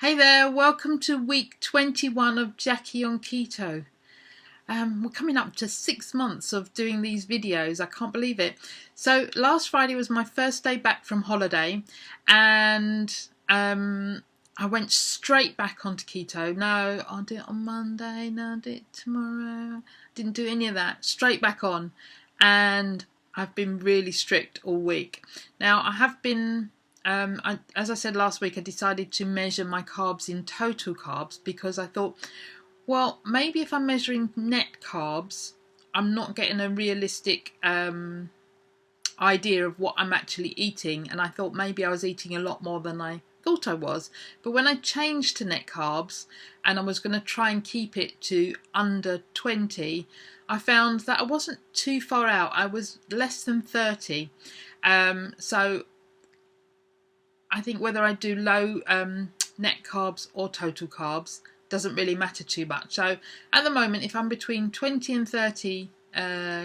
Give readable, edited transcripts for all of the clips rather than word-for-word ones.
Hey there, welcome to week 21 of Jackie on Keto. We're coming up to 6 months of doing these videos. I can't believe it. So last Friday was my first day back from holiday, and I went straight back onto keto. No, I'll do it on Monday, no, I'll do it tomorrow. Didn't do any of that. Straight back on. And I've been really strict all week. Now, I have been... as I said last week, I decided to measure my carbs in total carbs because I thought, well, maybe if I'm measuring net carbs, I'm not getting a realistic idea of what I'm actually eating. And I thought maybe I was eating a lot more than I thought I was. But when I changed to net carbs and I was going to try and keep it to under 20, I found that I wasn't too far out. I was less than 30. So I think whether I do low net carbs or total carbs doesn't really matter too much. So at the moment, if I'm between 20 and 30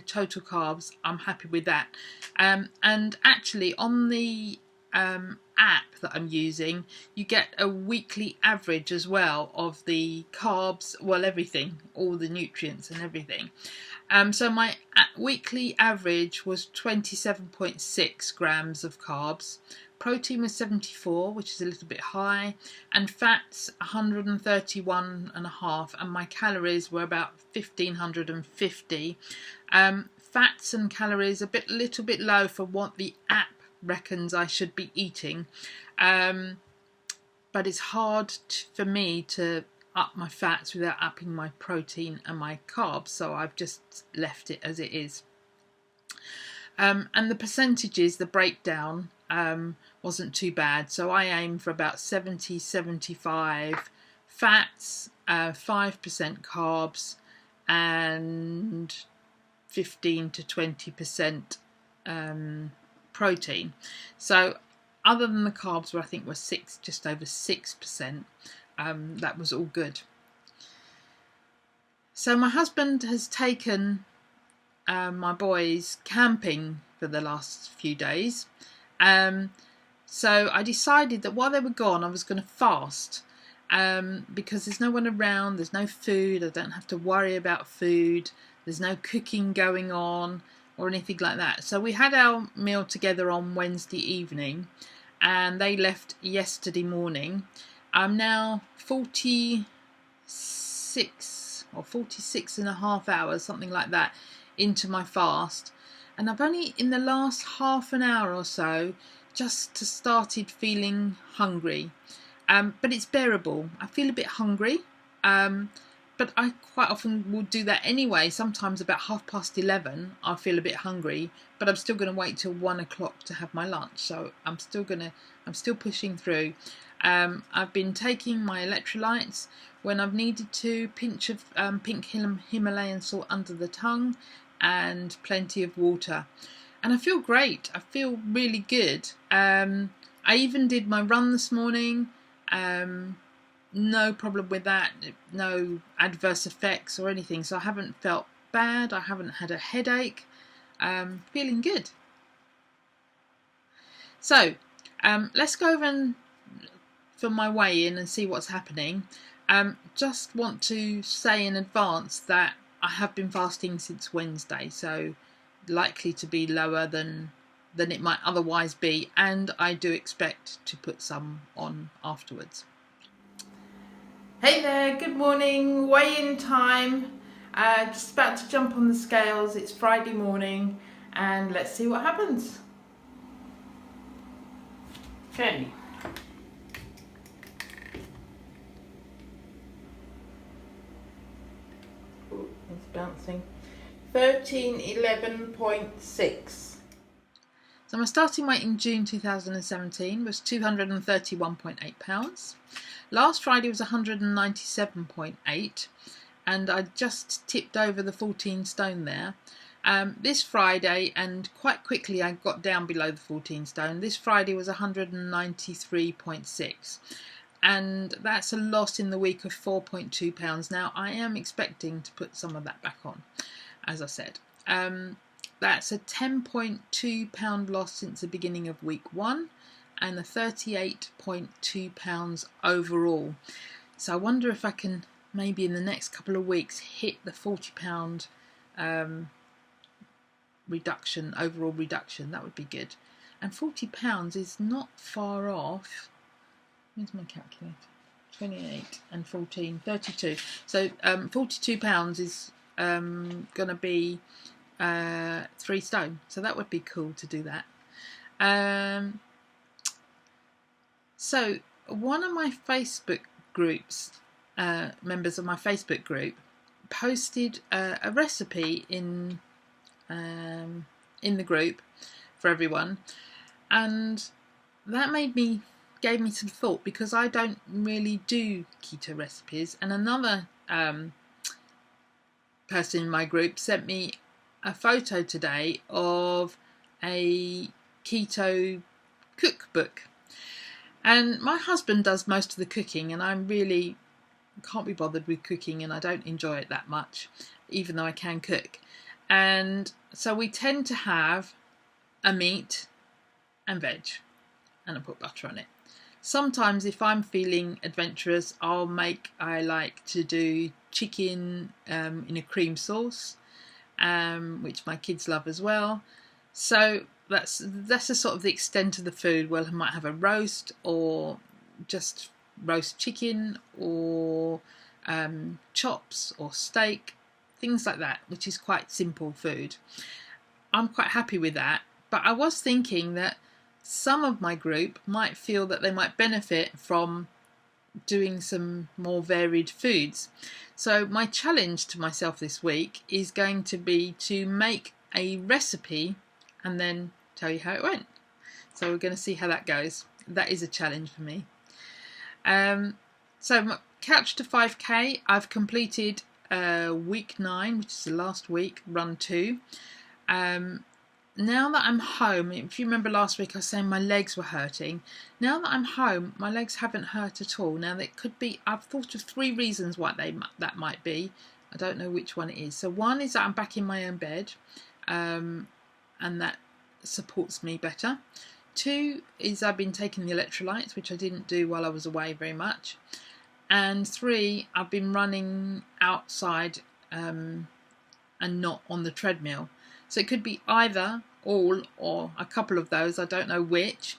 total carbs, I'm happy with that. And actually on the app that I'm using, you get a weekly average as well of the carbs, well, everything, all the nutrients and everything. So my weekly average was 27.6 grams of carbs. Protein was 74, which is a little bit high, and fats 131.5, and my calories were about 1550. Fats and calories a little bit low for what the app reckons I should be eating, but it's hard for me to up my fats without upping my protein and my carbs, so I've just left it as it is. And the percentages, the breakdown, wasn't too bad. So I aim for about 70-75 fats, 5% carbs, and 15 to 20% protein. So other than the carbs, where I think were just over 6%, that was all good. So my husband has taken my boys camping for the last few days. So I decided that while they were gone, I was going to fast, because there's no one around, there's no food, I don't have to worry about food, there's no cooking going on or anything like that. So we had our meal together on Wednesday evening, and they left yesterday morning. I'm now 46 or 46 and a half hours, something like that, into my fast, and I've only in the last half an hour or so just started feeling hungry, but it's bearable. I feel a bit hungry, but I quite often will do that anyway. Sometimes about 11:30 I'll feel a bit hungry, but I'm still going to wait till 1 o'clock to have my lunch, so I'm still pushing through. I've been taking my electrolytes when I've needed to, pinch of pink Himalayan salt under the tongue, and plenty of water, and I feel great. I feel really good. I even did my run this morning. No problem with that, no adverse effects or anything, so I haven't felt bad, I haven't had a headache. Feeling good. So let's go over for my weigh-in and see what's happening. Just want to say in advance that I have been fasting since Wednesday, so likely to be lower than it might otherwise be, and I do expect to put some on afterwards. Hey there, good morning, weigh-in time. Just about to jump on the scales. It's Friday morning, and let's see what happens. Okay. It's bouncing. 1311.6. So my starting weight in June 2017 was 231.8 pounds. Last Friday was 197.8, and I just tipped over the 14 stone there. This Friday, and quite quickly I got down below the 14 stone. This Friday was 193.6. And that's a loss in the week of 4.2 pounds. Now, I am expecting to put some of that back on, as I said. That's a 10.2 pound loss since the beginning of week 1, and a 38.2 pounds overall. So I wonder if I can maybe in the next couple of weeks hit the 40 pound reduction, overall reduction. That would be good. And 40 pounds is not far off. Where's my calculator? 28 and 14, 32. So 42 pounds is going to be 3 stone. So that would be cool to do that. So one of my Facebook groups, members of my Facebook group, posted a recipe in the group for everyone, and that gave me some thought, because I don't really do keto recipes. And another person in my group sent me a photo today of a keto cookbook, and my husband does most of the cooking, and I really can't be bothered with cooking, and I don't enjoy it that much, even though I can cook. And so we tend to have a meat and veg, and I put butter on it. Sometimes if I'm feeling adventurous, I like to do chicken in a cream sauce, which my kids love as well. So that's the sort of the extent of the food. Well, I might have a roast, or just roast chicken, or chops, or steak, things like that, which is quite simple food. I'm quite happy with that. But I was thinking that some of my group might feel that they might benefit from doing some more varied foods. So my challenge to myself this week is going to be to make a recipe and then tell you how it went. So we're going to see how that goes. That is a challenge for me. So my Couch to 5K, I've completed week 9, which is the last week, run 2. Now that I'm home, if you remember last week I was saying my legs were hurting. Now that I'm home, my legs haven't hurt at all. Now that could be, I've thought of 3 reasons why that might be. I don't know which one it is. So one is that I'm back in my own bed, and that supports me better. 2 is I've been taking the electrolytes, which I didn't do while I was away very much. And 3, I've been running outside and not on the treadmill. So it could be either all or a couple of those. I don't know which.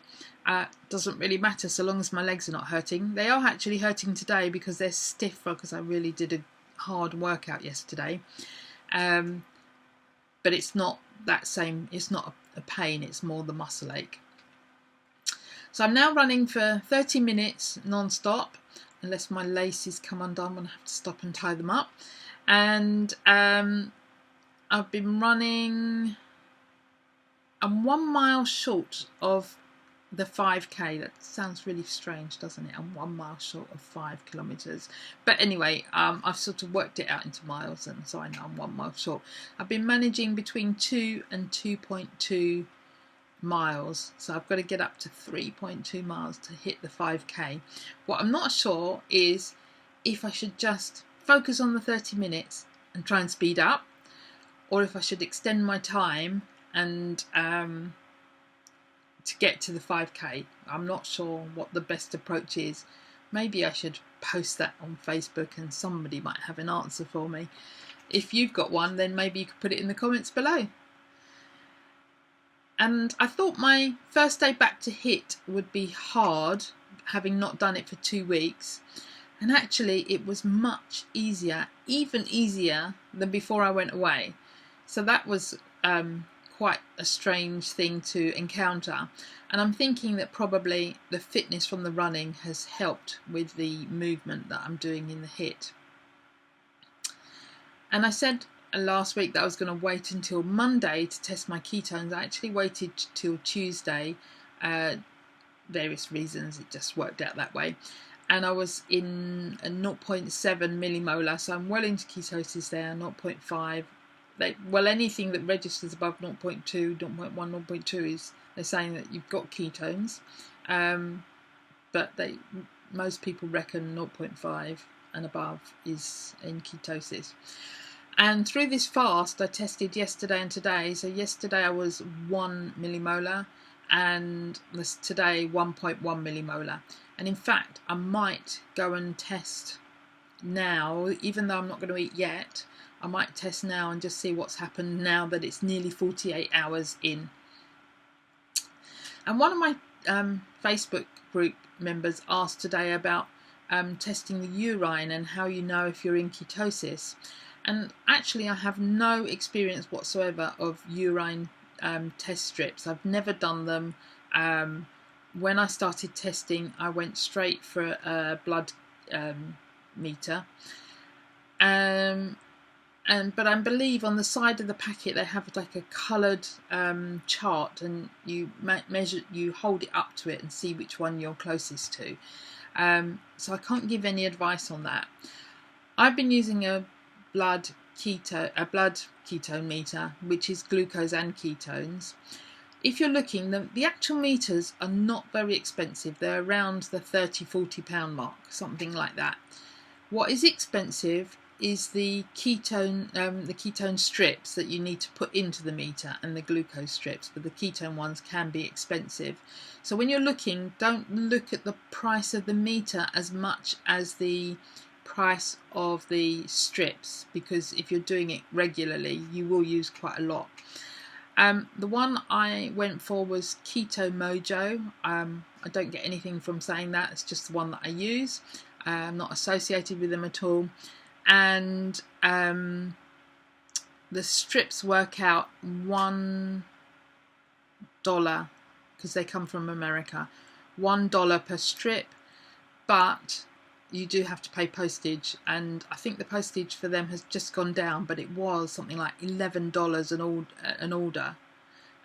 Doesn't really matter so long as my legs are not hurting. They are actually hurting today because they're stiff, because I really did a hard workout yesterday. But it's not that same. It's not a pain. It's more the muscle ache. So I'm now running for 30 minutes non-stop. Unless my laces come undone, I'm going to have to stop and tie them up. And I've been running. I'm 1 mile short of the 5K. That sounds really strange, doesn't it? I'm 1 mile short of 5 kilometres. But anyway, I've sort of worked it out into miles, and so I know I'm 1 mile short. I've been managing between 2 and 2.2 miles, so I've got to get up to 3.2 miles to hit the 5K. What I'm not sure is if I should just focus on the 30 minutes and try and speed up, or if I should extend my time and to get to the 5K. I'm not sure what the best approach is. Maybe I should post that on Facebook and somebody might have an answer for me. If you've got one, then maybe you could put it in the comments below. And I thought my first day back to HIIT would be hard, having not done it for 2 weeks. And actually it was much easier, even easier than before I went away. So that was quite a strange thing to encounter. And I'm thinking that probably the fitness from the running has helped with the movement that I'm doing in the HIIT. And I said last week that I was going to wait until Monday to test my ketones. I actually waited till Tuesday. Various reasons, it just worked out that way. And I was in a 0.7 millimolar, so I'm well into ketosis there, 0.5. Well, anything that registers above 0.2, 0.1, 0.2 is, they're saying that you've got ketones. But most people reckon 0.5 and above is in ketosis. And through this fast, I tested yesterday and today. So yesterday I was 1 millimolar, and this today 1.1 millimolar. And in fact, I might go and test now, even though I'm not going to eat yet. I might test now and just see what's happened now that it's nearly 48 hours in. And one of my Facebook group members asked today about testing the urine and how you know if you're in ketosis. And actually, I have no experience whatsoever of urine test strips. I've never done them. When I started testing, I went straight for a blood meter. But I believe on the side of the packet they have like a coloured chart, and you measure, you hold it up to it and see which one you're closest to. So I can't give any advice on that. I've been using a blood ketone meter, which is glucose and ketones. If you're looking, the actual meters are not very expensive. They're around the £30–40 mark, something like that. What is expensive is the ketone strips that you need to put into the meter, and the glucose strips, but the ketone ones can be expensive. So when you're looking, don't look at the price of the meter as much as the price of the strips, because if you're doing it regularly, you will use quite a lot. The one I went for was Keto Mojo. I don't get anything from saying that, it's just the one that I use. I'm not associated with them at all. And the strips work out $1, because they come from America, $1 per strip, but you do have to pay postage, and I think the postage for them has just gone down, but it was something like $11 an order,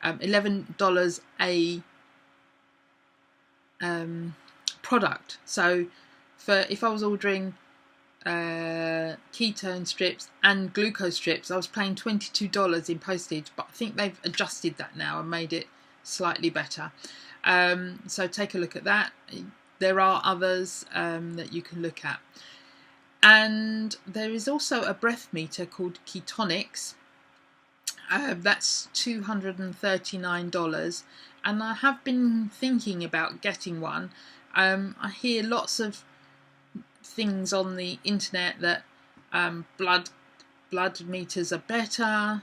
$11 a product. So if I was ordering ketone strips and glucose strips, I was paying $22 in postage, but I think they've adjusted that now and made it slightly better. So take a look at that. There are others that you can look at. And there is also a breath meter called Ketonix. That's $239, and I have been thinking about getting one. I hear lots of things on the internet that blood meters are better,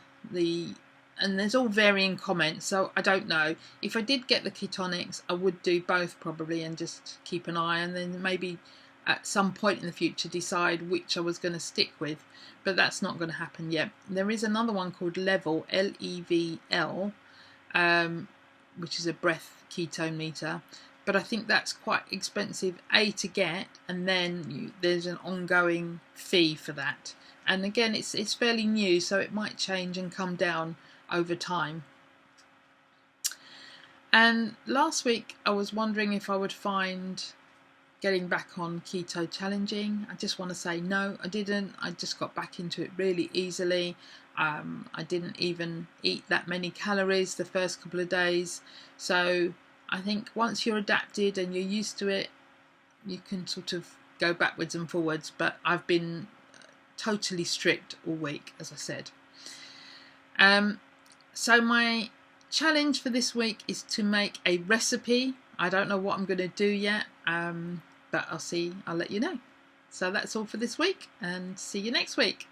and there's all varying comments, so I don't know. If I did get the Ketonix, I would do both probably and just keep an eye, and then maybe at some point in the future decide which I was going to stick with, but that's not going to happen yet. There is another one called Level, L-E-V-L, which is a breath ketone meter, but I think that's quite expensive to get, and then there's an ongoing fee for that. And again, it's fairly new, so it might change and come down over time. And last week I was wondering if I would find getting back on keto challenging. I just want to say no, I didn't. I just got back into it really easily. I didn't even eat that many calories the first couple of days. So I think once you're adapted and you're used to it, you can sort of go backwards and forwards. But I've been totally strict all week, as I said. So my challenge for this week is to make a recipe. I don't know what I'm going to do yet, but I'll let you know. So that's all for this week, and see you next week.